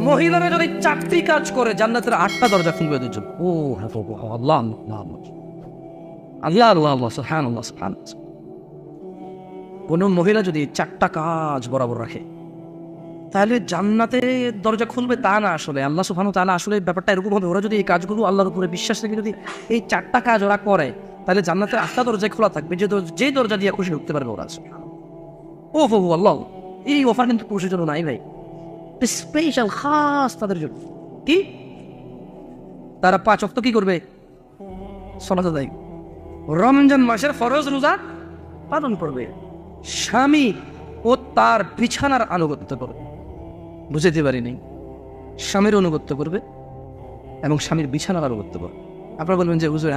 মহিলারা যদি 4টি কাজ করে জান্নাতের 8টা দরজা খুলবে ওদের জন্য। ও আল্লাহ আল্লাহ আল্লাহ আল্লাহ সুবহানাল্লাহ সুবহানাল্লাহ। কোনো মহিলা যদি 4টা কাজ বরাবর রাখে তাহলে জান্নাতে দরজা খুলবে তা না, আসলে আল্লাহ সুবহানাহু ওয়া তাআলা আসলে ব্যাপারটা এরকম হবে, ওরা যদি এই কাজগুলো আল্লাহর উপরে বিশ্বাস রেখে যদি এই 4টা কাজ ওরা করে তাহলে জান্নাতের 8টা দরজা খোলা থাকবে, যে দরজা দিয়ে খুশি ঢুকতে পারবে ওরা। ও বাবু আল্লাহ, এই অফার কিন্তু পুরুষের জন্য নাই ভাই, স্পেশাল খাস তাদের জন্য। কি তারা 5 ওয়াক্ত কি করবে? সালাত আদায়, রমজান মাসের ফরজ রোজা পালন করবে, স্বামী ও তার বিছানার আনুগত্য করবে। বুঝাইতে পারিনি? স্বামীর অনুগত্য করবে এবং স্বামীর বিছানার আনুগত্য করবে। আপনারা বলবেন যে হুজুর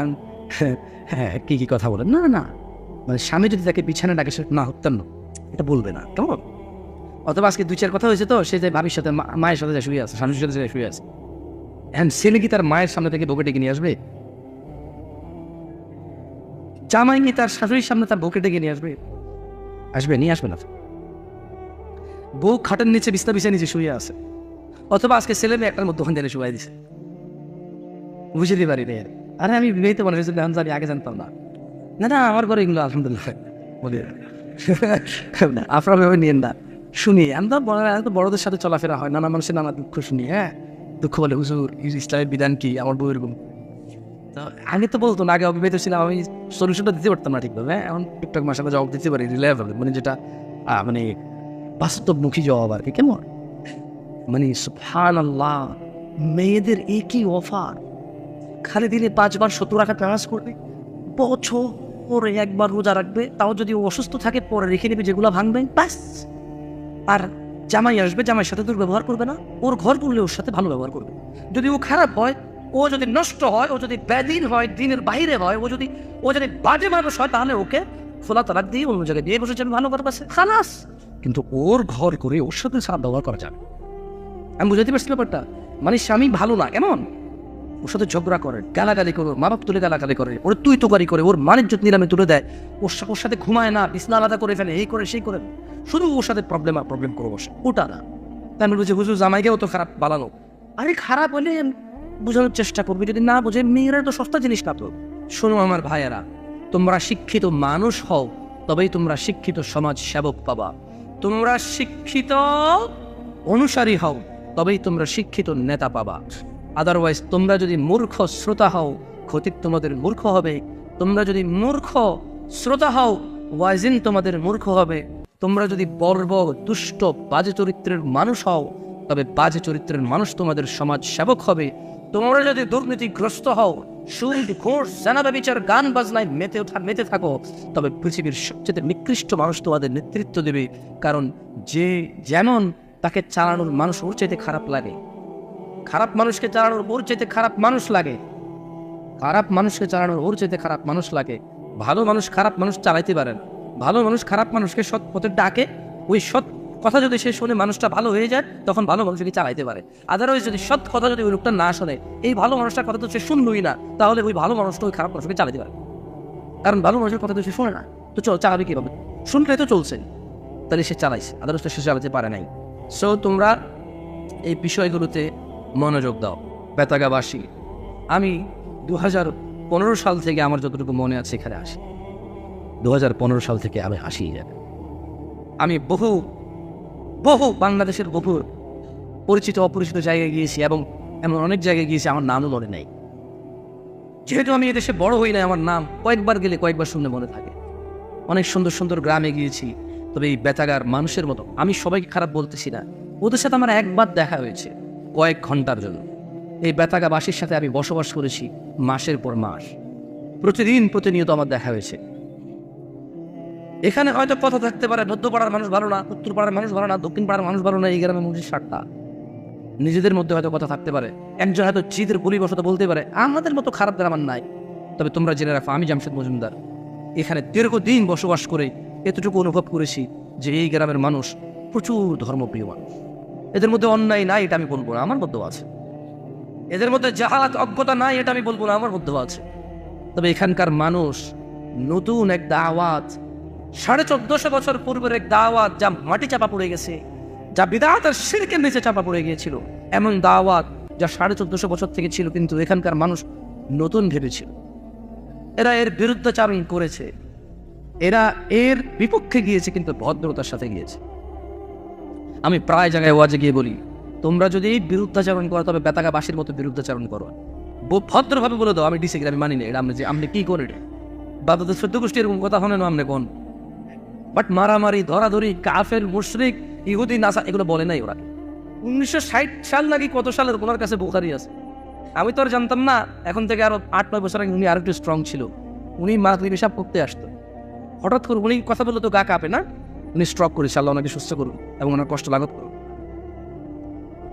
হ্যাঁ কি কি কথা বলেন? না না, মানে স্বামী যদি তাকে বিছানা ডাকে সে না হতেন না, এটা বলবে না, কেমন? অথবা আজকে 2-4 কথা হয়েছে তো, সে যে ভাবির সাথে মায়ের সাথে শুয়ে আছে, স্বামীর সাথে শুয়ে আছে, এখন ছেলে কি তার মায়ের সামনে থেকে বউকে ডেকে নিয়ে আসবে? জামাই কি তার শাশুড়ির সামনে তার বউকে ডেকে নিয়ে আসবে? আসবে? নিয়ে আসবে না। বউ খাটের নিচে বিছনা বিছিয়ে নিচে শুয়ে আছে, অথবা আজকে ছেলে মেয়ে একটার মধ্যে ওখানে শুয়ে দিছে। বুঝতে পারি রে, আরে আমি বিবাহিত মানুষ, আমি আগে জানতাম না। না না, আমার ঘরে এগুলো আলহামদুলিল্লাহ বলি আপনারা ভেবে নিয়েন না, শুনি। আমি তো বড়দের সাথে চলাফেরা হয়, নানা মানুষের নানা দুঃখ শুনি। হ্যাঁ, দুঃখ বলে হুজুর ইসলামের বিধান কি, আমার বউ এরকম। তো আগে তো বলতো না, আগে অবিবাহিত ছিলাম, আমি সলিউশনটা দিতে পারতাম না ঠিকভাবে। হ্যাঁ, এখন টুকটাক মাসে জবাব দিতে পারি, রিলায়েবল, মানে যেটা মানে বাস্তবমুখী জবাব আর কি। কেমন মানে সুবহানাল্লাহ, মেয়েদের একই অফার, খালি দিনে 5 বার 70 রাকাত নামাজ করবে, বছরে 1 বার রোজা রাখবে, তাও যদি ও অসুস্থ থাকে পরে রেখে নেবে যেগুলো ভাঙবে, ব্যাস। আর জামাই আসবে, জামাইয়ের সাথে দুর্ব্যবহার করবে না, ওর ঘর করলে ওর সাথে ভালো ব্যবহার করবে। যদি ও খারাপ হয়, ও যদি নষ্ট হয়, ও যদি ব্যাদিন হয়, দিনের বাইরে হয়, ও যদি বাজে মানুষ হয়, তাহলে ওকে খোলা তালাক দিয়ে অন্য জায়গায় দিয়ে বসে যাবে ভালো পারপাসে, খালাস। কিন্তু ওর ঘর করে ওর সাথে খারাপ ব্যবহার করা যাবে। আমি বুঝাতে পারছি ব্যাপারটা? মানে স্বামী ভালো না, কেমন ওর সাথে ঝগড়া করে, গালাগালি করে, মা বাপ তুলে গালাগালি করে, ওর তুই তোকারি করে, ওর মানিজ্যত নিলামে তুলে দেয়, ওর সাথে ঘুমায় না, বিছনা আলাদা করে ফেলে, এই করে সেই করে, শুধু ওর সাথে প্রবলেম করে বসে, ওটা না। তাই আমি বলছি হুজুর জামাইকেও তো খারাপ বানানো। আরে খারাপ হলে বোঝানোর চেষ্টা করবি, যদি না বোঝে, মেয়েরা তো সস্তা জিনিস না তো। শোনো আমার ভাইয়েরা, তোমরা শিক্ষিত মানুষ হও, তবেই তোমরা শিক্ষিত সমাজ সেবক পাবা। তোমরা শিক্ষিত অনুসারী হও, তবেই তোমরা শিক্ষিত নেতা পাবা। আদারওয়াইজ তোমরা যদি মূর্খ শ্রোতা হও, খতিব তোমাদের মূর্খ হবে। তোমরা যদি মূর্খ শ্রোতা হও, ওয়াজিন তোমাদের মূর্খ হবে। তোমরা যদি বর্বর, দুষ্ট, বাজে চরিত্রের মানুষ হও, তবে বাজে চরিত্রের মানুষ তোমাদের সমাজ সেবক হবে। তোমরা যদি দুর্নীতিগ্রস্ত হও, সুদ, ঘুষ, জানাবা বিচার, গান বাজনায় মেতে থাকো, তবে পৃথিবীর সবচেয়ে নিকৃষ্ট মানুষ তোমাদের নেতৃত্ব দেবে। কারণ যে যেমন তাকে চালানোর মানুষ ওর চাইতে খারাপ লাগে। খারাপ মানুষকে চালানোর ওর চাইতে খারাপ মানুষ লাগে। খারাপ মানুষকে চালানোর ওর চাইতে খারাপ মানুষ লাগে। ভালো মানুষ খারাপ মানুষ চালাইতে পারেন। ভালো মানুষ খারাপ মানুষকে সৎ পথে ডাকে, ওই সৎ কথা যদি সে শুনে মানুষটা ভালো হয়ে যায়, তখন ভালো মানুষকে চালাইতে পারে। আদারওয়াইজ যদি সৎ কথা যদি ওই লোকটা না শোনে, এই ভালো মানুষটার কথা তো সে শুনলই না, তাহলে ওই ভালো মানুষটা ওই খারাপ মানুষকে চালাতে পারে। কারণ ভালো মানুষের কথা তো সে শোনে না, তো চালাবে কিভাবে? শুনলে তো চলছে, তাহলে সে চালাইছে, আদারওয়াইজ তো সে চালাতে পারে নাই। সো তোমরা এই বিষয়গুলোতে মনোযোগ দাও। বেতাগাবাসী, আমি 2015 সাল থেকে, আমার যতটুকু মনে আছে, এখানে আসি। 2015 সাল থেকে আমি আসি। আমি বহু বাংলাদেশের বহু পরিচিত অপরিচিত জায়গায় গিয়েছি, এবং এমন অনেক জায়গায় গিয়েছি আমার নামও মনে নাই। যেহেতু আমি এদেশে বড় হই নাই, আমার নাম কয়েকবার গেলে কয়েকবার শুনলে মনে থাকে। অনেক সুন্দর সুন্দর গ্রামে গিয়েছি, তবে এই বেতাগার মানুষের মতো, আমি সবাইকে খারাপ বলতেছি না, ওদের সাথে আমার একবার দেখা হয়েছে কয়েক ঘন্টার জন্য। এই বেতাগাবাসীর সাথে আমি বসবাস করেছি মাসের পর মাস, প্রতিনিয়ত আমার দেখা হয়েছে। এখানে হয়তো কথা থাকতে পারে, মধ্যপাড়ার মানুষ ভালো না, উত্তর পাড়ার মানুষ ভালো না, দক্ষিণ পাড়ার মানুষ ভালো না, এই গ্রামের মানুষের 60টা। নিজেদের মধ্যে হয়তো কথা থাকতে পারে, একজন হয়তো জিদের বলিবশত বলতে পারে, আমাদের মতো খারাপ গ্রামার নাই। তবে তোমরা জেনে রাখো, আমি জামশেদ মজুমদার এখানে দীর্ঘদিন বসবাস করে এতটুকু অনুভব করেছি যে এই গ্রামের মানুষ প্রচুর ধর্মপ্রিয় মানুষ। এদের মধ্যে অন্যায় নাই এটা আমি বলবো না, আমার মধ্যেও আছে। এদের মধ্যে জাহালাত, অজ্ঞতা নাই এটা আমি বলবো না, আমার মধ্যেও আছে। তবে এখানকার মানুষ নতুন এক দাওয়াত, 1450 বছর পূর্বের এক দাওয়াত, যা মাটি চাপা পড়ে গেছে, যা বিদআত আর শিরকের নিচে চাপা পড়ে গিয়েছিল, এমন দাওয়াত যা 1450 বছর থেকে ছিল, কিন্তু এখানকার মানুষ নতুন ভেবেছিল। এরা এর বিরুদ্ধাচারণ করেছে, এরা এর বিপক্ষে গিয়েছে, কিন্তু ভদ্রতার সাথে গিয়েছে। আমি প্রায় জায়গায় ওয়াজে গিয়ে বলি, তোমরা যদি বিরুদ্ধাচারণ করো তবে বেতাগা বাসির মতো বিরুদ্ধাচারণ করো, ভদ্রভাবে বলে দাও আমি ডিসেগ্রি, আমি মানি না এটা, আপনি কি করেন বাদতে 14 গোষ্ঠী এরকম কথা শোনেন আপনি কোন, বাট মারামারি ধরাধরি কাফের মুশরিক ইহুদি নাসা এগুলো বলে নাই ওরা। 1960 সাল নাকি কত সালের ওনার কাছে বুখারী আছে, আমি তো আর জানতাম না। এখন থেকে আরো 8-9 বছর আগে উনি আরো একটু স্ট্রং ছিল। উনি মাগরিব পেশাব করতে আসতো, হঠাৎ করে উনি কথা বললে তো গা কাঁপে না, উনি স্ট্রক করেছে, আল্লাহ ওনাকে সুস্থ করুন এবং ওনার কষ্ট লাঘব করুন।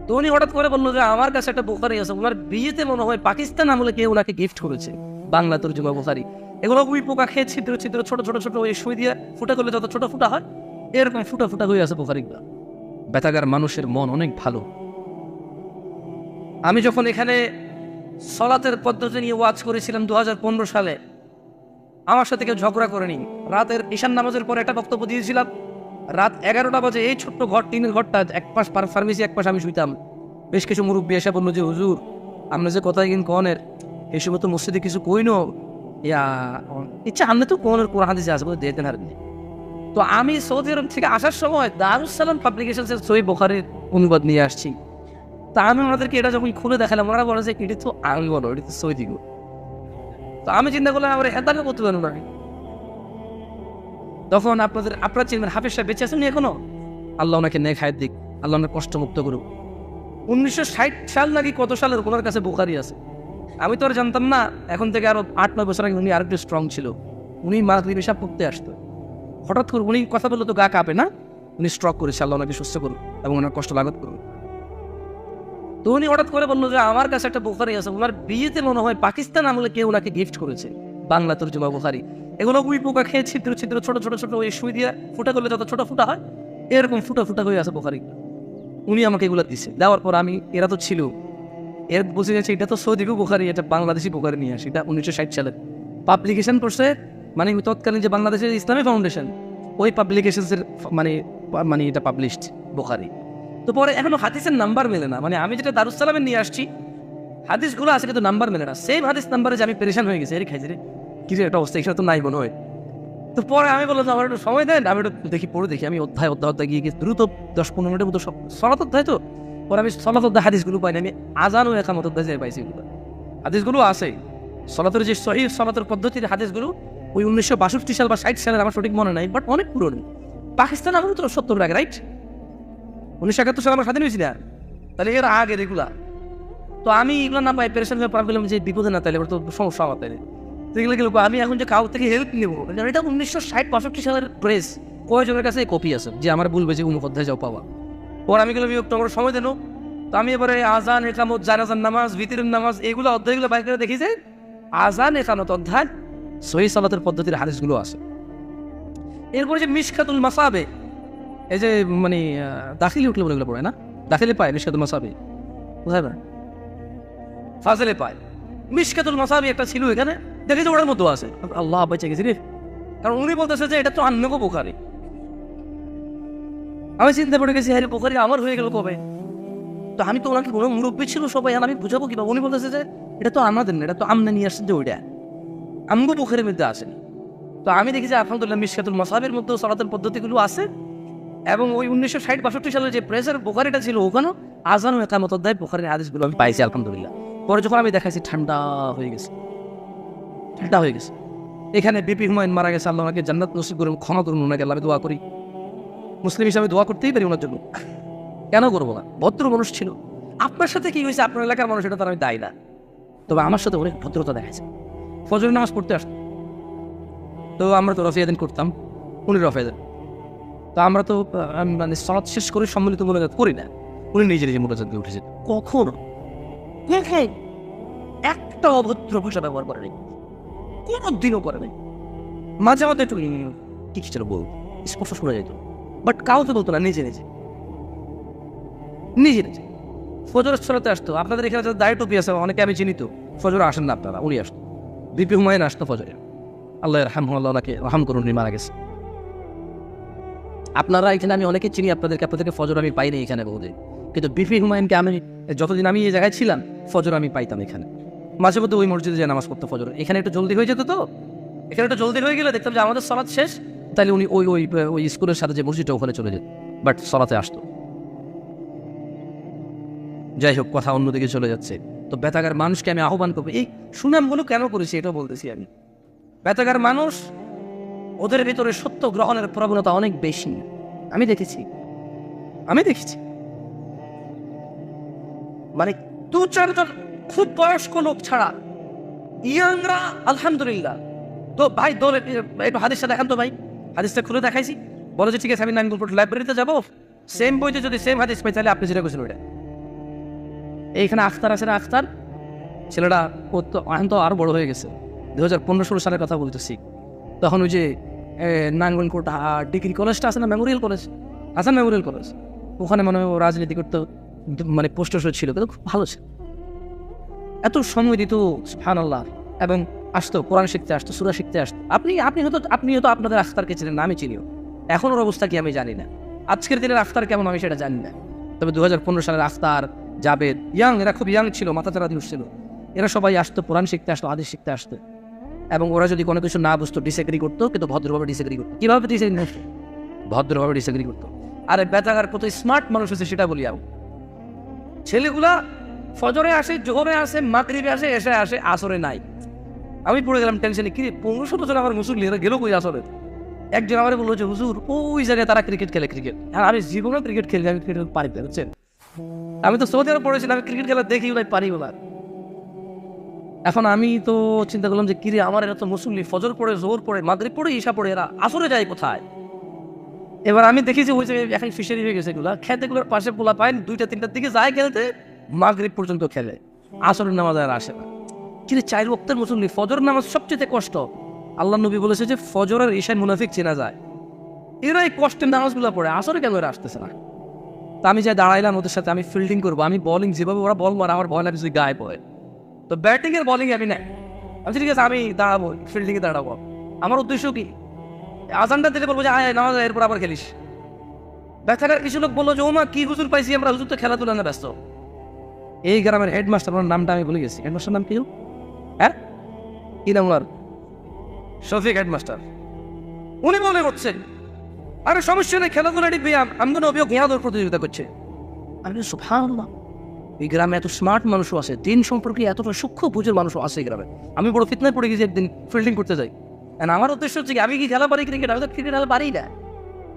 তো উনি হঠাৎ করে বললো যে আমার কাছে একটা বুখারী আছে, ওনার বিয়েতে মনে হয় পাকিস্তান আমলে কেউ ওনাকে গিফট করেছে, বাংলা তর্জমা বুখারী। এগুলো উই পোকা খেয়ে ছিদ্র ছিদ্র ছোট ছোট ছোট ওই সুই দিয়ে ফুটা করলে যত ছোট ফুটা হয় এরকম ফুটা ফুটা হয়ে আছে বুখারীগুলো। বেতাগার মানুষের মন অনেক ভালো। আমি যখন এখানে সলাতের পদ্ধতি নিয়ে ওয়াজ করেছিলাম 2015 সালে, আমার সাথে কেউ ঝগড়া করেনি। রাতের ঈশান নামাজের পরে একটা বক্তব্য দিয়েছিলাম, রাত 11টা বাজে এই ছোট্ট ঘর, টিনের ঘরটা, এক পাশ ফার্মেসি এক পাশ আমি শুইতাম। বেশ কিছু মুরব্বী এসে বললো যে হুজুর আমরা যে কথা কিন কনের এই সময় তো মসজিদে কিছু কইনো, ইয়া ইচ্ছা আমনে তো কোনের কোরআন হাদিসে আছে বলে দিতেন আর। তো আমি সৌদি আরব থেকে আসার সময় দারুস সালাম পাবলিকেশনসের সহিহ বুখারীর অনুবাদ নিয়ে আসছি। তা আমি ওনাদেরকে এটা যখন খুলে দেখালাম, ওনারা বলে যে এটা তো আমি বলো এটা তো সৌদি গো। তো আমি চিন্তা করলাম আমার এদাকে করতে পারবো না। তখন আপনারা চিনবেন হাফেজ সাহেব বেঁচে আছেন এখনো, আল্লাহ ওনাকে নেক হায়াত দিক, আল্লাহ ওনার কষ্ট মুক্ত করুক। 1960 সাল নাকি কত সালের ওনার কাছে বুখারী আছে, আমি তো আর জানতাম না। এখন থেকে আরো 8-9 বছর আগে উনি আরো একটু স্ট্রং ছিল। উনি মাগরিব পেশাব করতে আসতো, হঠাৎ করে উনি কথা বললে তো গা কাঁপে না, উনি স্ট্রক করেছে, আল্লাহ ওনাকে সুস্থ করুন এবং ওনার কষ্ট লাঘব করুন। তো উনি হঠাৎ করে বললো যে আমার কাছে একটা বুখারী আছে, ওনার বিয়েতে মনে হয় পাকিস্তান আমলে কেউ ওনাকে গিফট করেছে, বাংলা তর্জমা বুখারী। এগুলো উই পোকা খেয়ে ছিদ্র ছিদ্র ছোট ছোট ছোট ওই সুই দিয়ে ফুটা করলে যত ছোট ফুটা হয় এরকম ফুটা ফুটা হয়ে আছে বুখারী। উনি আমাকে এগুলো দিছে, দেওয়ার পর আমি এরা তো ছিল এর বুঝে গেছে এটা তো সৌদি বুখারী, এটা বাংলাদেশি বুখারী নিয়ে আসি। এটা 1960 সালে পাবলিকেশন করছে, মানে তৎকালীন যে বাংলাদেশের ইসলামী ফাউন্ডেশন ওই পাবলিকেশনসের মানে এটা পাবলিশড বুখারী। তো পরে এখনো হাদিসের নাম্বার মেলে না, মানে আমি যেটা দারুস সালামের নিয়ে আসছি হাদিসগুলো আছে কিন্তু নাম্বার মেলে না, সেম হাদিস নাম্বারে যে আমি পেরেশান হয়ে গেছি, এর খাইছি রে কি একটা অবস্থা, এখানে তো নাই মনে হয়। তো পরে আমি বললাম আমার একটু সময় দেন, আমি একটু দেখি পড়ে দেখি। আমি অধ্যায় গিয়ে দ্রুত 10-15 মিনিটের মতো সলাত অধ্যায়, তো পরে আমি সলাত অধ্যায় হাদিসগুলো পাইনি, আমি আজান ও একামত অধ্যায় যাই পাইছি। এগুলো হাদিসগুলো আছে সলাতের যে সহিহ সলাতের পদ্ধতির হাদিসগুলো, ওই 1962 সাল বা 60 সালের, আমার সঠিক মনে নাই, বাট অনেক পুরনো। পাকিস্তান আমার তো 70 আগে, রাইট? 1971 সালে আমরা স্বাধীন হয়েছি না, তাহলে এর আগে এগুলা। তো আমি এগুলো না পাই পেরেশান হয়ে পড়া পেলাম যে বিপদে না তাইলে এবার তো সমস্যা আমার তাইলে। তো এগুলো গেল আমি এখন যে কাউ থেকে হেল্প নেবো, এটা 1960-65 সালের প্রেস, কয়েকজনের কাছে কপি আছে যে আমার বলবে যে উমুক অধ্যায় যাও পাওয়া। পর আমি গেলাম একটু আমার সময় দেন। তো আমি এবারে আজান একামত জানাজান নামাজ ভিতরের নামাজ এগুলো অধ্যায়গুলো বাইরে করে দেখি যে আজান একামত অধ্যায় সহিহ সালাতের পদ্ধতির হাদিসগুলো আছে। এরপরে যে মিশকাতুল মাসাবে, এই যে মানে দাখিলে উঠলে বলে পড়ে না, দাখিলে পায় মিশকাতুল মাসাবে, কোথায় না ফাজলে পায়। মিশকাতুল মাসাবি একটা ছিল এখানে, দেখি যে ওটার মতো আছে, আল্লাহ বেঁচে গেছি রে, কারণ উনি বলতেছে যে এটা তো আন্নগো বুখারী। আমি চিন্তা পড়ে গেছি হ্যাঁ বুখারী আমার হয়ে গেল কবে। তো আমি তো ওনাকে কোনো মুরব্বী ছিল সবাই, আমি বুঝাবো কিভাবে? উনি বলতেছে যে এটা তো আমাদের না, এটা তো আমনে নিয়ে আসছেন যে ওইটা আমগো বুখারীর মধ্যে আসেনি। তো আমি দেখি যে আলহামদুলিল্লাহ মিশকাতুল মাসাবের মধ্যে সালাতের পদ্ধতিগুলো আছে, এবং ওই 1960-62 সালে যে প্রেসের বুখারীটা ছিল ওখানে আজান ও ইকামত অধ্যায় বুখারীর হাদিসগুলো আমি পাইছি আলহামদুলিল্লাহ। পরে যখন আমি দেখাইছি ঠান্ডা হয়ে গেছে, ঠান্ডা হয়ে গেছে। এখানে বিপি হুমায়ুন মারা গেছে, আল্লাহ ওনাকে জান্নাত নসিব করুন, ক্ষমা করুন ওনাকে, আল্লাহ আমি দোয়া করি, মুসলিম হিসাবে দোয়া করতেই পারি ওনার জন্য, কেন করবো না? ভদ্র মানুষ ছিল। আপনার সাথে কি হয়েছে আপনার এলাকার মানুষ এটা তার আমি দায়ী না, তবে আমার সাথে অনেক ভদ্রতা দেখাচ্ছে। ফজরের নামাজ পড়তে আসতো, তো আমরা তো রফিয়াদিন করতাম, উনি রফিয়াদিন। তো আমরা তো মানে সালাত শেষ করে সম্মিলিত মোনাজাত করি না, উনি নিজে নিজে মোনাজাত দিয়ে উঠেছে। কখনো একটা অভদ্র ভাষা ব্যবহার করে নেই, কোনোদিনও করে নেই। মাঝে মাঝে একটু কি ছিল বল স্পষ্ট শোনা যেত, বাট কাউকে বলতো না, নিজে নিজে নিজে নিজে ফজরের সালাতে আসতো। আপনাদের এখানে যাদের দাড়ি টুপি আছে অনেকে আমি চিনি, তো ফজরে আসেন না আপনারা, উনি আসতো। বিপি হুমায়ুন আসতো ফজরে, আল্লাহ রাহমাহুল্লাহ, ওনাকে রহম করুন, উনি মারা গেছে। আপনারা এখানে আমি অনেকে চিনি, আপনাদেরকে ফজর আমি পাইনি এখানে বহুদিন, কিন্তু বিপি হুমায়ুনকে আমি যতদিন আমি এই জায়গায় ছিলাম ফজর আমি পাইতাম এখানে, মাঝে মধ্যে ওই মসজিদে যে নামাজ পড়তো ফজর। এখানে একটু জলদি হয়ে যেত, তো এখানে একটু জলদি হয়ে গেলে দেখতাম যে আমাদের সালাত শেষ, তাহলে উনি ওই ওই ওই স্কুলের সাথে যে মসজিদটা ওখানে চলে যেত, বাট সালাতে আসতো। যাই হোক, কথা অন্যদিকে চলে যাচ্ছে। তো বেতাগার মানুষকে আমি আহ্বান করবো, এই সুনামগুলো কেন করেছি এটাও বলতেছি আমি। বেতাগার মানুষ, ওদের ভিতরে সত্য গ্রহণের প্রবণতা অনেক বেশি। আমি দেখেছি মানে 2-4 জন খুব বয়স্ক লোক ছাড়া ইয়াংরা আলহামদুলিল্লাহ। তো ভাই দোলে একটু হাদিসটা দেখান তো ভাই, হাদিসটা খুলে দেখাইছি, বলো যে ঠিক আছে আমি নাঙ্গলকোট লাইব্রেরিতে যাবো, সেম বইতে যদি সেম হাদিস পাই তাহলে আপনি যেটা করছেন ওইটা। এইখানে আখতার আছে না, আখতার ছেলেটা, ও তো এখন তো আরো বড় হয়ে গেছে, 2015-16 সালের কথা বলতেছি। তখন ওই যে নাঙ্গলকোট ডিগ্রি কলেজটা আছে না, Memorial college, Assam Memorial college, ওখানে মনে হয় ও রাজনীতি করতে মানে পোস্টার ছিল, কিন্তু খুব ভালো ছিল, এত সময় দিত সুবহানাল্লাহ, এবং আসতো কোরআন শিখতে, আসতো সূরা শিখতে আসতো। আপনি হয়তো আপনাদের আখতারকে চিনেন না, আমি চিনিও, এখন ওর অবস্থা কি আমি জানি না, আজকের দিনের আখতার কেমন আমি সেটা জানি না। তবে 2015 সালের আখতার, জাবেদ, এরা খুব ইয়াং ছিল, মাথা চারা দিয়ে উঠছিল, এরা সবাই আসতো কোরআন শিখতে আসতো, হাদিস শিখতে আসতো, এবং ওরা যদি কোনো কিছু না বুঝতো ডিসএগ্রি করতো, কিন্তু ভদ্রভাবে ডিসএগ্রি করতো। কিভাবে ডিসএগ্রি করতো? ভদ্রভাবে ডিসএগ্রি করতো। আরে বেতাগার কত স্মার্ট মানুষ আছে সেটা বলি। আর ছেলেগুলা ফজরে আসে, জোহরে আসে, মাগরিবে আসে, এসে আসে, আসরে নাই। আমি পড়ে গেলাম টেনশনে, কি 15-17 জন আমার মুসল্লি এরা গেল কই আসরে? একজন আমার বললো যে হুজুর ওই জায়গায় তারা ক্রিকেট খেলে, ক্রিকেট। আর আমি জীবনে ক্রিকেট খেলি, আমি ক্রিকেট পারি না, বুঝছেন? আমি তো সৌদি আরব পড়েছিলাম, আমি ক্রিকেট খেলা দেখি ওলাই পারি ওলা। এখন আমি তো চিন্তা করলাম যে কিরে, আমার এরা তো মুসল্লি, ফজর পড়ে, জোহর পড়ে, মাগরিব পড়ে, ঈশা পড়ে, এরা আসরে যায় কোথায়? এবার আমি দেখি যে ওই জায়গায় এখন ফিশারি হয়ে গেছে, এগুলা খেতেগুলোর পাশে পোলা পায় 2টা-3টার দিকে যায় খেলতে, মাগরিব পর্যন্ত খেলে, আসরের নামাজ আর আসে না। কিন্তু 4 ওয়াক্তের মুসল্লি, ফজর নামাজ সবচেয়ে কষ্ট। আল্লাহ নবী বলেছে যে ফজর আর ঈশায় মুনাফিক চেনা যায়, এরা এই কষ্টের নামাজগুলো পড়ে, আসরে কেন এরা আসতেছে না? তা আমি যাই দাঁড়াইলাম ওদের সাথে, আমি ফিল্ডিং করবো, আমি বোলিং, যেভাবে ওরা বল মারে আমার ভয় লাগে যদি গায়ে পড়ে, তো ব্যাটিং এর বোলিং আমি নাই। আমি ঠিক আছে আমি দাঁড়াবো, ফিল্ডিংয়ে দাঁড়াবো। আমার উদ্দেশ্য কি, আজানটা দিলে বলবো যে আয় নামাজ, এরপর আবার খেলিস। ব্যথাটার কিছু লোক বললো যে ওমা কি হুজুর পাইছি আমরা, হুজুর তো খেলাধুলা না ব্যস্ত। এই গ্রামের হেডমাস্টার, ওনার নামটা আমি ভুলে গেছি, হেডমাস্টার নাম কি? হ্যাঁ, কি নাম ওনার? শফিক হেডমাস্টার। উনি মনে করছেন আরে সমস্যা নেই, খেলাধুলাটি ব্যায়াম, আমদান অভিযোগ ঘেয়াদর প্রতিযোগিতা করছে। আমি সুবহানাল্লাহ, এই গ্রামে এত স্মার্ট মানুষও আছে, দিন সম্পর্কে এতটা সূক্ষ্ম বুঝের মানুষও আছে এই গ্রামে। আমি বড় ফিতনায় পড়ে গেছি একদিন ফিল্ডিং করতে যাই, আমার উদ্দেশ্য হচ্ছে কি, আমি কি খেলা পারি ক্রিকেট? আমি তো ক্রিকেট খেলা পারি না।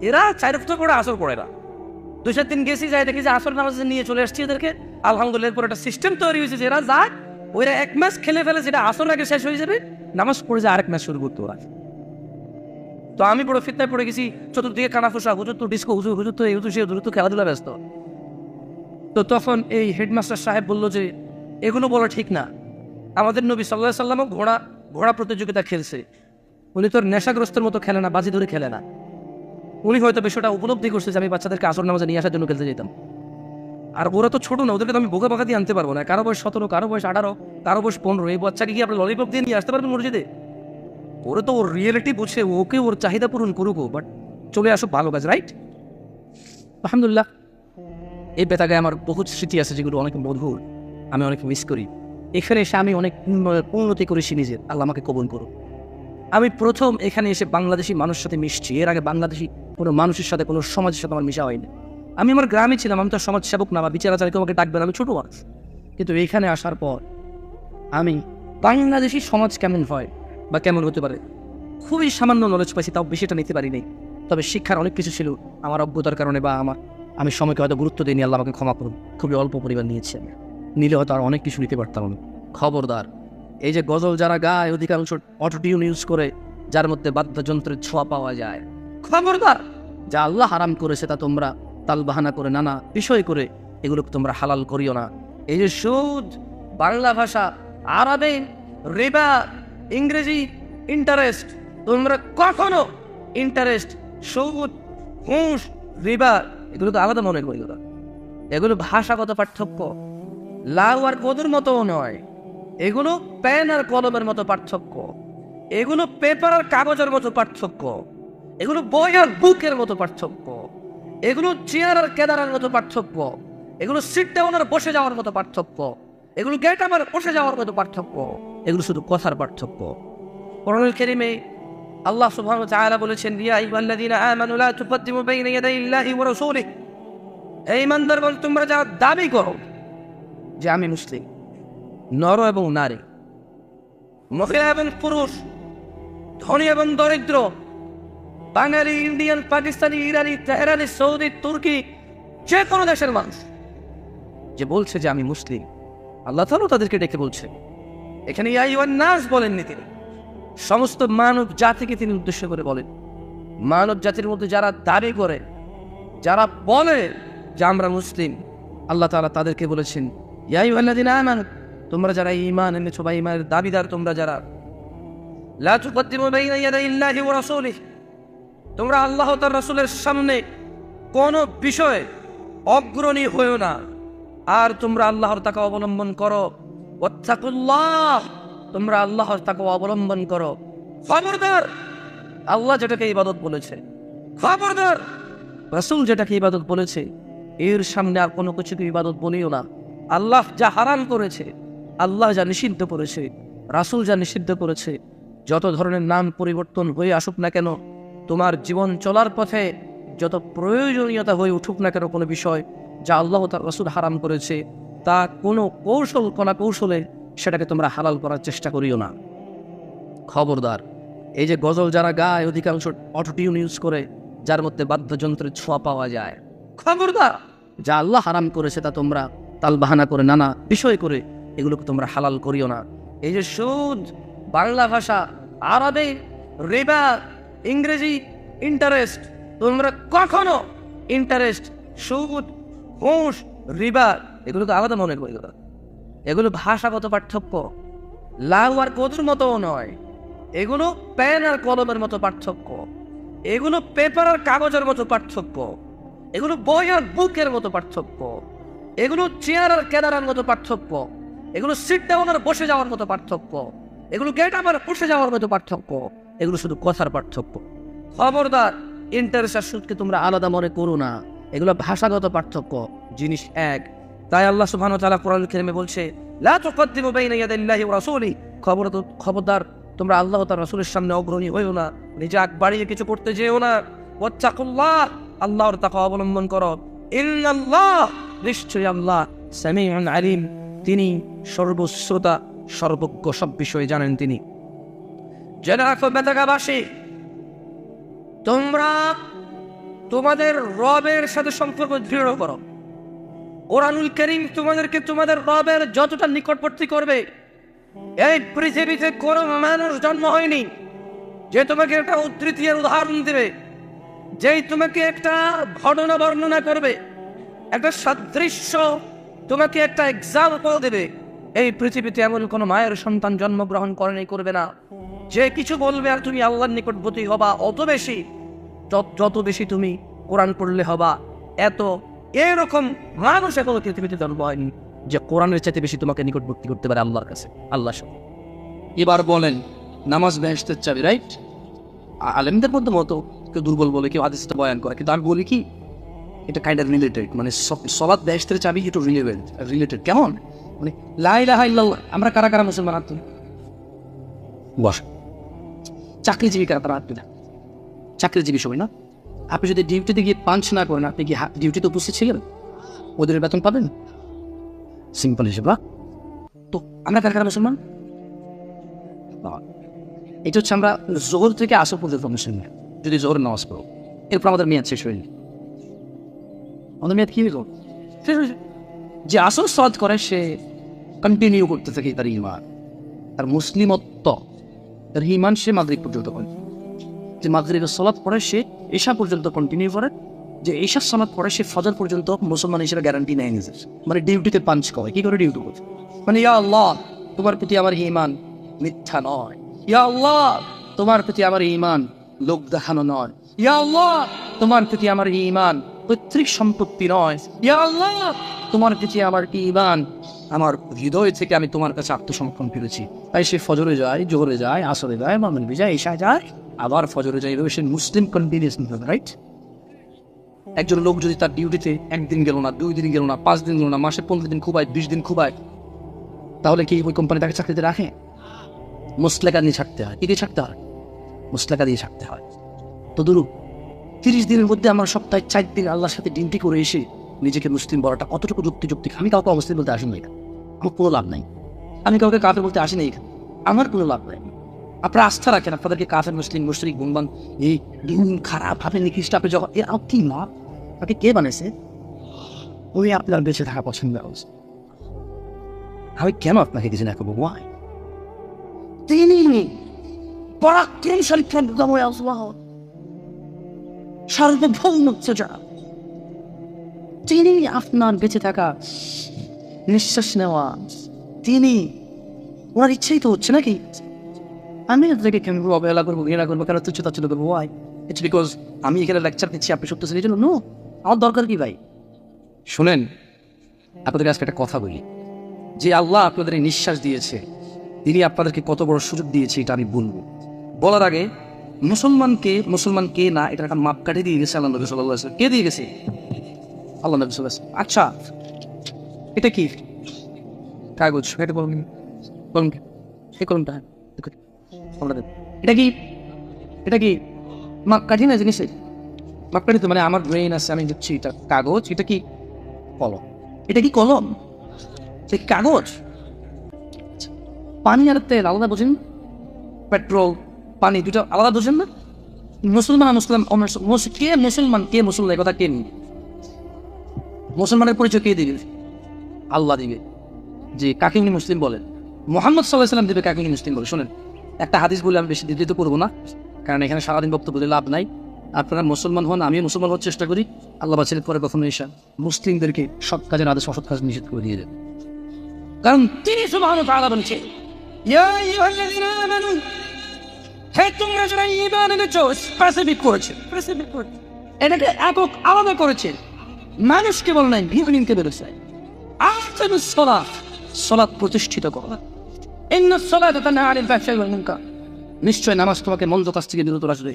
এরা 4 ওয়াক্ত করে আসর পড়ে না, 2-4 দিন গেছি, যাই দেখি যে আসর নামাজ নিয়ে চলে আসছি এদেরকে, আলহামদুলিল্লাহ। এরপর একটা সিস্টেম তৈরি হয়েছে যে এরা যায়, ওরা 1 ম্যাচ খেলে ফেলে, যেটা আসর আগে শেষ হয়ে যাবে, নামাজ পড়ে যায়, আরেক ম্যাচ শুরু করতে ওরা। তো আমি বড় ফিতনায় পড়ে গেছি, চতুর্দিকে কানাফোসা, হুজুর তো ডিস্কো, হুজুর তো এই, হুজুর সে, হুজুর তো খেলাধুলা ব্যস্ত। তো তখন এই হেডমাস্টার সাহেব বললো যে এগুলো বলা ঠিক না, আমাদের নবী সাল্লাল্লাহু আলাইহি ওয়াসাল্লামও ঘোড়া প্রতিযোগিতা খেলছে, উনি তোর নেশাগ্রস্তের মতো খেলে না, বাজি ধরে খেলে না। উনি হয়তো বিষয়টা উপলব্ধি করছে যে আমি বাচ্চাদেরকে আসর নামাজে নিয়ে আসার জন্য খেলতে যেতাম। আর ওরা তো ছোট না, ওদেরকে তো আমি বোকা দিয়ে আনতে পারবো না। কারো বয়স 17, কারো বয়স 18, কারো বয়স 15। এই বাচ্চাকে কি আপনি ললিপপ দিয়ে নিয়ে আসতে পারবেন মসজিদে? ওরা তো ওর রিয়েলিটি বুঝে, ওকে ওর চাহিদা পূরণ করুক, বাট চলে আসুক ভালো কাজ, রাইট? আলহামদুলিল্লাহ, এই বেতাগায় আমার বহুত স্মৃতি আছে যেগুলো অনেক মধুর, আমি অনেক মিস করি। এখানে এসে আমি অনেক উন্নতি করেছি নিজের, আল্লাহ আমাকে কবুল করুন। আমি প্রথম এখানে এসে বাংলাদেশি মানুষের সাথে মিশছি, এর আগে বাংলাদেশি কোনো মানুষের সাথে, কোনো সমাজের সাথে আমার মিশা হয়নি। আমি আমার গ্রামে ছিলাম, আমি তো সমাজ সেবক না বা বিচারাচারকে আমাকে ডাকবেন, আমি ছোটো মানুষ। কিন্তু এইখানে আসার পর আমি বাংলাদেশি সমাজ কেমন হয় বা কেমন হতে পারে খুবই সামান্য নলেজ পাইছি, তাও বেশিটা নিতে পারিনি। তবে শিক্ষার অনেক কিছু ছিল, আমার অজ্ঞতার কারণে বা আমি সময়কে হয়তো গুরুত্ব দিইনি, আল্লাহ আমাকে ক্ষমা করুন। খুবই অল্প পরিমাণ নিয়েছি আমি, নিলে হয়তো আর অনেক কিছু নিতে পারতাম আমি। খবরদার, এই যে গজল যারা গায় অধিকাংশ অটোটিউন ইউজ করে, যার মধ্যে বাদ্যযন্ত্রের ছোঁয়া পাওয়া যায়, খবরদার, যা আল্লাহ হারাম করেছে তা তোমরা তালবাহানা করে, নানা বিষয় করে এগুলোকে তোমরা হালাল করিও না। এই যে সুদ, বাংলা ভাষা, আরবি, রিবা, ইংরেজি, ইন্টারেস্ট, তোমরা কখনো ইন্টারেস্ট, সুদ, ঘুষ, রিবা এগুলো তো আলাদা মনে করি। এগুলো ভাষাগত পার্থক্য, লাউ আর কদুর মতো নয়, এগুলো পেন আর কলমের মতো পার্থক্য, এগুলো পেপার আর কাগজের মতো পার্থক্য, এগুলো বই আর বুকের মতো পার্থক্য, এগুলো চেয়ার আর কেদারের মতো পার্থক্য, এগুলো সিট ডাউনের বসে যাওয়ার মতো পার্থক্য, এগুলো গেট আবার বসে যাওয়ার মতো পার্থক্য, এগুলো শুধু কথার পার্থক্য। কোরআনুল কারীমে আল্লাহ সুবহানাহু ওয়া তাআলা বলেছেন, ইয়া আইয়ুহাল্লাযীনা আমানু লা তুকদ্দিমু বাইনা ইয়াদাইল্লাহি ওয়া রাসূলিহি, এই ইমানদারগণ তোমরা যারা দাবি করো যে আমি মুসলিম, নর এবং নারী, মহিলা এবং পুরুষ, ধনী এবং দরিদ্র, বাঙালি, ইন্ডিয়ান, পাকিস্তানি, ইরানি, তেহরানি, সৌদি, তুর্কি, যে কোনো দেশের মানুষ যে বলছে যে আমি মুসলিম, আল্লাহ তাআলা তাদেরকে ডেকে বলছে, এখানে ইয়া আইয়ুহান নাস বলেননি তিনি, সমস্ত মানব জাতিকে তিনি উদ্দেশ্য করে বলেন। মানব জাতির মধ্যে যারা দাবি করে, যারা বলে যে আমরা মুসলিম, আল্লাহ তাআলা তাদেরকে বলেছেন, ইয়া আইয়ুহাল্লাযীনা আমানু, তোমরা যারা ঈমান এনেছো বা ঈমানের দাবিদার, তোমরা যারা, লা তুকদ্দিমু বাইনা ইয়াদাইল্লাহি ওয়া রাসূলিহি, তোমরা আল্লাহ তার রাসূলের সামনে কোন বিষয়ে অগ্রণী হইও না, আর তোমরা আল্লাহর তাকওয়া অবলম্বন করো। ওয়াত্তাকুল্লাহ, তোমরা আল্লাহর তাকওয়া অবলম্বন করো। খবরদার, আল্লাহ যেটাকে ইবাদত বলেছে, খবরদার রাসূল যেটাকে ইবাদত বলেছে, এর সামনে আর কোনো কিছুকে ইবাদত বলিও না। আল্লাহ যা হারাম করেছে, আল্লাহ যা নিষিদ্ধ করেছে, রাসূল যা নিষিদ্ধ করেছে, যত ধরনের নাম পরিবর্তন হয়ে আসুক না কেন, তোমার জীবন চলার পথে যত প্রয়োজনীয়তা হয়ে উঠুক না কেন, কোনো বিষয় যা আল্লাহ তার রাসূল হারাম করেছে, তা কোনো কৌশলে সেটাকে তোমরা হালাল করার চেষ্টা করিও না। খবরদার, এই যে গজল যারা গায়, অধিকাংশ অটোটিউন ইউজ করে, যার মধ্যে বাদ্যযন্ত্রের ছোঁয়া পাওয়া যায়, খবরদার, যা আল্লাহ হারাম করেছে তা তোমরা তাল বাহানা করে, নানা বিষয় করে এগুলোকে তোমরা হালাল করিও না। এই যে সুদ, বাংলা ভাষা, আরবি, রিবা, ইংরেজি, ইন্টারেস্ট, তোমরা কখনো ইন্টারেস্ট, সুদ, ঘুষ, রিবা এগুলো তো আলাদা মনে করি, এগুলো ভাষাগত পার্থক্য, লাউ আর কদুর মতো নয়, এগুলো পেন আর কলমের মতো পার্থক্য, এগুলো পেপার আর কাগজের মতো পার্থক্য, এগুলো বই আর বুকের মতো পার্থক্য, এগুলো চেয়ার আর কেদারার মতো পার্থক্য, এগুলো সিট ডাউন আর বসে যাওয়ার মতো পার্থক্য, এগুলো গেট আবার বসে যাওয়ার মতো পার্থক্য, এগুলো শুধু কথার পার্থক্য। খবরদার, ইন্টারেস্ট আর সুদকে তোমরা আলাদা মনে করো না, এগুলো ভাষাগত পার্থক্য, জিনিস এক। তাই আল্লাহ সুবহানাহু ওয়া তাআলা কোরআনুল কারীমে বলছে, লা তুকদ্দিমু বাইনা ইয়াদাইল্লাহি ওয়া রাসূলিহি, খবরদার তোমরা আল্লাহ তার রাসূলের সামনে অগ্রণী হইও না, নিজে আগ বাড়িয়ে কিছু করতে যেও না। ওয়াত্তাকুল্লাহ, আল্লাহর তাকওয়া অবলম্বন করো। ইন্নাল্লাহ, নিশ্চয়ই আল্লাহ, সামিউন আলিম, তিনি সর্বশ্রোতা, সর্বজ্ঞ, সব বিষয়ে জানেন তিনি। জেনে রাখো বেতাগাবাসী, তোমরা তোমাদের রবের সাথে সম্পর্ক দৃঢ় করো। কোরআনুল কারীম তোমাদেরকে তোমাদের রবের যতটা নিকটবর্তী করবে, এই পৃথিবীতে কোনো মানুষ জন্ম হয়নি যে তোমাকে একটা উদ্ধৃতির উদাহরণ দেবে, যেই তোমাকে একটা ঘটনা বর্ণনা করবে, একটা সাদৃশ্য তোমাকে একটা এক্সাম্পল দেবে। এই পৃথিবীতে এমন কোনো মায়ের সন্তান জন্মগ্রহণ করেনি, করবে না, যে কিছু বলবে আর তুমি আল্লাহর নিকটবর্তী হবা অত বেশি, যত বেশি তুমি কোরআন পড়লে হবা। এরকম মানুষ এখনো পৃথিবীতে জন্ম হয়নি যে কোরআনের চাইতে বেশি তোমাকে নিকটবর্তী করতে পারে আল্লাহর কাছে, আল্লাহর সাথে। এবার বলেন, নামাজ বেহেশতের চাবি, রাইট? আলেমদের মধ্যে মতো কেউ দুর্বল বলে, কেউ হাদিসটা বয়ান করে, কিন্তু আমি বলি কি, এটা কাইন্ড অফ রিলেটেড, মানে সলাত বেহেশতের চাবি, একটু রিলেটেড। কেমন? মানে লা ইলাহা ইল্লাল্লাহ, আমরা কারা কারা মুসলমান আত্ম বস, চাকরিজীবী কারা তারা আত্মীয়, চাকরিজীবী সবাই না। আপনি যদি ডিউটিতে গিয়ে পাঞ্চ না করেন, আপনি কি ডিউটিতে উপস্থিত ছিলেন? ওদের বেতন পাবেন? সিম্পল হিসেবে। তো আমরা কারা কারা মুসলমান? এটা হচ্ছে আমরা জোহর থেকে আসর পর্যন্ত মুসলমান, যদি জোহর নামাজ পড়ো, এরপর আমাদের মেয়াদ শেষ হয়নি। আমাদের মেয়াদ কি হইল? শেষ হয়েছে। যে আসর সালাত করে সে কন্টিনিউ করতে থাকে তার ঈমান, তার মুসলিমত্ব, তার ঈমান সে মাগরিব পর্যন্ত করে। যে মাগরিবের সালাত পড়ে সে ঈশা পর্যন্ত কন্টিনিউ করে, যে ঈশার সালাত পড়ে সে ফজর পর্যন্ত মুসলমান হিসেবে গ্যারান্টি নেয় নিজের, মানে ডিউটিতে পাঞ্চ করে। কি করে ডিউটি করছে? মানে ইয়া আল্লাহ, তোমার প্রতি আমার ঈমান মিথ্যা নয়। ইয়া আল্লাহ, তোমার প্রতি আমার ঈমান লোক দেখানো নয়। ইয়া আল্লাহ, তোমার প্রতি আমার ঈমান পৈতৃক সম্পত্তি নয়। ইয়া আল্লাহ, তোমার প্রতি আমার ঈমান আমার হৃদয় থেকে আমি তোমার কাছে আত্মসমর্পণ করেছি। তাই সে ফজরে যায়, জোহরে যায়, আসরে যায়, মাগরিবে যায়, ঈশায় যায়, আবার ফজরে যায়, এভাবে সে মুসলিম কন্টিনিউয়াস, রাইট? একজন লোক যদি তার ডিউটিতে 1 দিন গেল না, 2 দিন গেল না, 5 দিন গেল না, মাসে 15 দিন খুবায়, 20 দিন খুবায়, তাহলে কি ওই কোম্পানি তাকে চাকরিতে রাখে? মুসলেকা দিয়ে ছাড়তে হয়। কি দিয়ে ছাড়তে হয়? মুসলেকা দিয়ে ছাড়তে হয়। তো দুরু 30 দিনের মধ্যে আমার সপ্তাহে 4 দিন আল্লাহর সাথে ডিউটি করে এসে নিজেকে মুসলিম বলাটা কতটুকু যুক্তিযুক্তি? আমি কাউকে অমুসলিম বলতে আসিনি এখানে, আমার কোনো লাভ নাই। আমি কাউকে কাফের বলতে আসিনি এখানে, আমার কোনো লাভ নাই। আপনারা আস্থা রাখেন আপনাদেরকে কাফের, মুসলিম, মুশরিক, গুণবান, এই গুণ খারাপ ভাবে নিকৃষ্ট আপনি যখন কি লাভ? তাকে কে বানাইছে? ওই আপনার বেঁচে থাকা পছন্দ হচ্ছে। আমি কেন আপনাকে কিছু না করবো? ওয়াই? তিনি পরাক্রমশালী প্রজ্ঞাময় আল্লাহ, সার্বভৌম যারা, তিনি আপনার বেঁচে থাকা, নিঃশ্বাস নেওয়া, তিনি ওনার ইচ্ছেই তো হচ্ছে নাকি? আমি আপনাকে কেন অবহেলা করবো, ঘৃণা করবো, কেন তুচ্ছ তাচ্ছ করবো? ওয়াই? ইটস বিকজ আমি এখানে লেকচার দিচ্ছি, আপনি সত্যি এই জন্য? নো, আমার দরকার কি ভাই? শোনেন, আপনাদের আজকে একটা কথা বলি, যে আল্লাহ আপনাদের এই নিঃশ্বাস দিয়েছে, তিনি আপনাদেরকে কত বড় সুযোগ দিয়েছে এটা আমি বলবো। বলার আগে মুসলমান কে না, এটা একটা মাপকাঠি দিয়ে গেছে আল্লাহ নবী সাল্লাল্লাহু আলাইহি ওয়াসাল্লাম। কে দিয়ে গেছে? আল্লাহ নবী সাল্লাল্লাহু আলাইহি ওয়াসাল্লাম। আচ্ছা, এটা কি কাগজ? এটা কলম, কলম, এই কলমটা এটা কি মাপকাঠি না জিনিস? মাপকাঠি তো মানে আমার ব্রেইন আছে, আমি দিচ্ছি এটা কাগজ, এটা কি কলম? এটা কি কলম? সেই কাগজ। পানি আর তেল আলাদা বোঝেন? পেট্রোল, পানি দুটো আলাদা বোঝেন না? মুসলমান কে মুসলমান, কে মুসলমান, কথা কে নেই? মুসলমানের পরিচয় কে দিবে? আল্লাহ দিবে। যে কাকে উনি মুসলিম বলেন? মুহাম্মদ সাল্লাল্লাহু আলাইহি ওয়াসাল্লাম দিবে কাকে উনি মুসলিম বলে। শোনেন, একটা হাদিস বলে আমি বেশি দীর্ঘিত করবো না, কারণ এখানে সারাদিন বক্তব্য দিলে লাভ নাই। আপনারা মুসলমান হন, আমিও মুসলমান হওয়ার চেষ্টা করি। আল্লাহ বাঁচিয়ে পরে কখনো ঈশা মুসলিমদেরকে সৎ কাজের আদেশ অসৎ কাজ নিষেধ করে দিয়ে দেবে। কারণ তিনি সুবহানাহু ওয়া তাআলা বলেছে, ইয়া আইয়ুহাল্লাযীনা আমানু, হে তোমরা যারা ঈমান এনেছো, স্পেসিফিক করেছে, এটাকে একক আলাদা করেছে, মানুষকে বল নাই, মুমিনকে বলেছে। আকিমুস সালাত, সালাত প্রতিষ্ঠিত করো। ইন্নাস সালাতা তানহা আনিল ফাহশাই ওয়াল মুনকার, নিশ্চয় নামাজ তোমাকে মন্দ কাজ থেকে বিরত রাখবে।